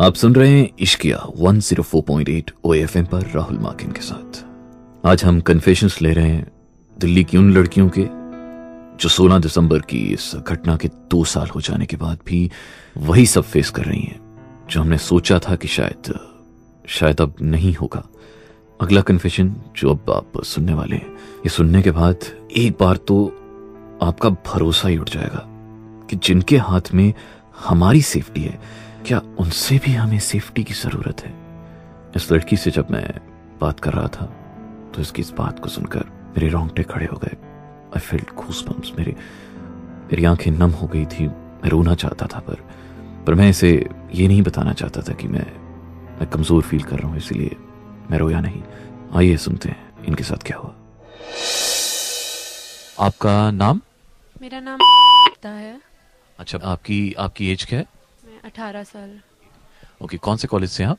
आप सुन रहे हैं इश्किया 104.8 OFM पर राहुल माकिन के साथ। आज हम कन्फेशंस ले रहे हैं दिल्ली की उन लड़कियों के जो 16 दिसंबर की इस घटना के 2 साल हो जाने के बाद भी वही सब फेस कर रही हैं जो हमने सोचा था कि शायद अब नहीं होगा। अगला कन्फेशन जो अब आप सुनने वाले हैं, ये सुनने के बाद एक बार तो आपका भरोसा ही उठ जाएगा कि जिनके हाथ में हमारी सेफ्टी है, क्या उनसे भी हमें सेफ्टी की जरूरत है। इस लड़की से जब मैं बात कर रहा था तो इसकी इस बात को सुनकर मेरे रोंगटे खड़े हो गए। I felt goosebumps. मेरी आंखें नम हो गई थी। मैं रोना चाहता था पर मैं इसे ये नहीं बताना चाहता था कि मैं कमजोर फील कर रहा हूं, इसीलिए मैं रोया नहीं। आइए सुनते हैं इनके साथ क्या हुआ। आपका नाम? मेरा नाम है। अच्छा, आपकी एज क्या है? मैं 18 साल। ओके, कौन से कॉलेज से हैं आप?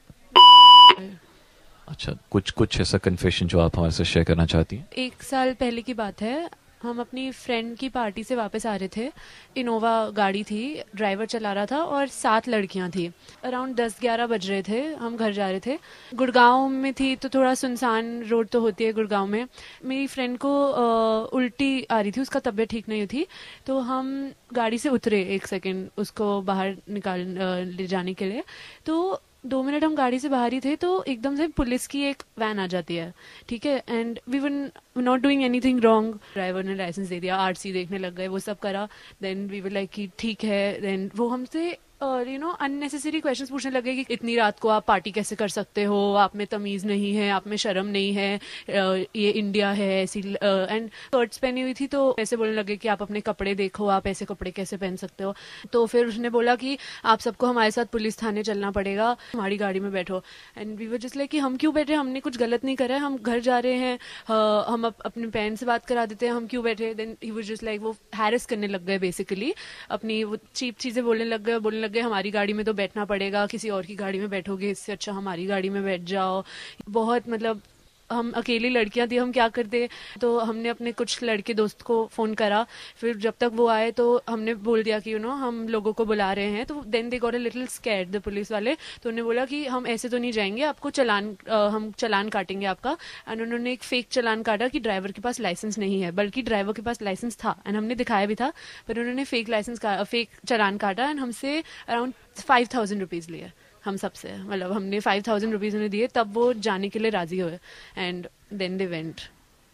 अच्छा, कुछ ऐसा कन्फेशन जो आप हमारे साथ शेयर करना चाहती हैं? 1 साल पहले की बात है। हम अपनी फ्रेंड की पार्टी से वापस आ रहे थे। इनोवा गाड़ी थी, ड्राइवर चला रहा था और 7 लड़कियां थी। अराउंड 10-11 बज रहे थे, हम घर जा रहे थे। गुड़गांव में थी तो थोड़ा सुनसान रोड तो होती है गुड़गांव में। मेरी फ्रेंड को उल्टी आ रही थी, उसका तबीयत ठीक नहीं थी। तो हम गाड़ी से उतरे 1 सेकेंड उसको बाहर ले जाने के लिए। तो 2 मिनट हम गाड़ी से बाहर ही थे तो एकदम से पुलिस की एक वैन आ जाती है, ठीक है। And we were not doing anything wrong. Driver ने लाइसेंस दे दिया, आरसी देखने लग गए, वो सब करा। देन वी वर लाइक कि ठीक है। देन वो हमसे अननेसेसरी क्वेश्चंस पूछने लगे कि इतनी रात को आप पार्टी कैसे कर सकते हो, आप में तमीज नहीं है, आप में शर्म नहीं है, ये इंडिया है ऐसी। एंड शर्ट्स पहनी हुई थी तो ऐसे बोलने लगे कि आप अपने कपड़े देखो, आप ऐसे कपड़े कैसे पहन सकते हो। तो फिर उसने बोला कि आप सबको हमारे साथ पुलिस थाने चलना पड़ेगा, हमारी गाड़ी में बैठो। And we were just like कि हम क्यों बैठे, हमने कुछ गलत नहीं करा है, हम घर जा रहे हैं, हम अपने पेरेंट्स से बात करा देते हैं, हम क्यों बैठे। Then he was just like, वो हैरेस करने लग गए बेसिकली, अपनी वो चीप चीजें बोलने लग गए हमारी गाड़ी में तो बैठना पड़ेगा, किसी और की गाड़ी में बैठोगे इससे अच्छा हमारी गाड़ी में बैठ जाओ। बहुत मतलब हम अकेली लड़कियां थी, हम क्या करते। तो हमने अपने कुछ लड़के दोस्त को फोन करा। फिर जब तक वो आए तो हमने बोल दिया कि हम लोगों को बुला रहे हैं। तो then they got a little scared, the police वाले। तो उन्होंने बोला कि हम ऐसे तो नहीं जाएंगे, आपको हम चलान काटेंगे आपका। एंड उन्होंने एक फेक चलान काटा कि ड्राइवर के पास लाइसेंस नहीं है, बल्कि ड्राइवर के पास लाइसेंस था एंड हमने दिखाया भी था। पर उन्होंने फेक चलान काटा एंड हमसे अराउंड 5,000 रुपीज लिए हम सबसे। मतलब हमने 5,000 रुपीज उन्हें दिए, तब वो जाने के लिए राजी हुए। And then they went.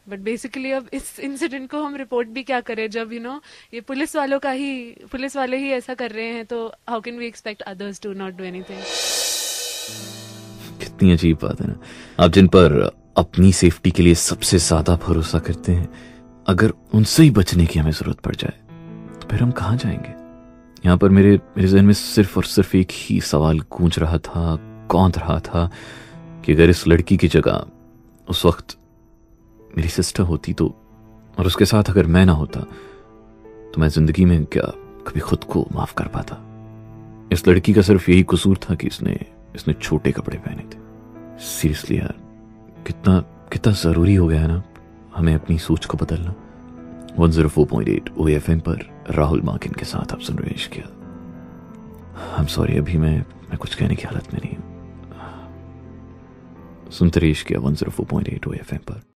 But basically अब इस इंसिडेंट को हम रिपोर्ट भी क्या करें जब ये पुलिस वाले ही ऐसा कर रहे हैं। तो how can we expect others to not do anything. कितनी अजीब बात है ना। आप जिन पर अपनी सेफ्टी के लिए सबसे ज्यादा भरोसा करते हैं, अगर उनसे ही बचने की हमें जरूरत पड़ जाए तो फिर हम कहाँ जाएंगे। यहाँ पर मेरे जहन में सिर्फ और सिर्फ एक ही सवाल गूंज रहा था, कौंध रहा था कि अगर इस लड़की की जगह उस वक्त मेरी सिस्टर होती तो, और उसके साथ अगर मैं ना होता, तो मैं जिंदगी में क्या कभी खुद को माफ कर पाता। इस लड़की का सिर्फ यही कसूर था कि इसने छोटे कपड़े पहने थे। सीरियसली यार, कितना जरूरी हो गया है ना हमें अपनी सोच को बदलना। 104.8 OFM पर राहुल माकिन के साथ आप सुन रहे हैं इश्किया। आई एम सॉरी, अभी मैं कुछ कहने की हालत में नहीं हूं। सुनते रहिए इश्किया 104.8 OFM पर।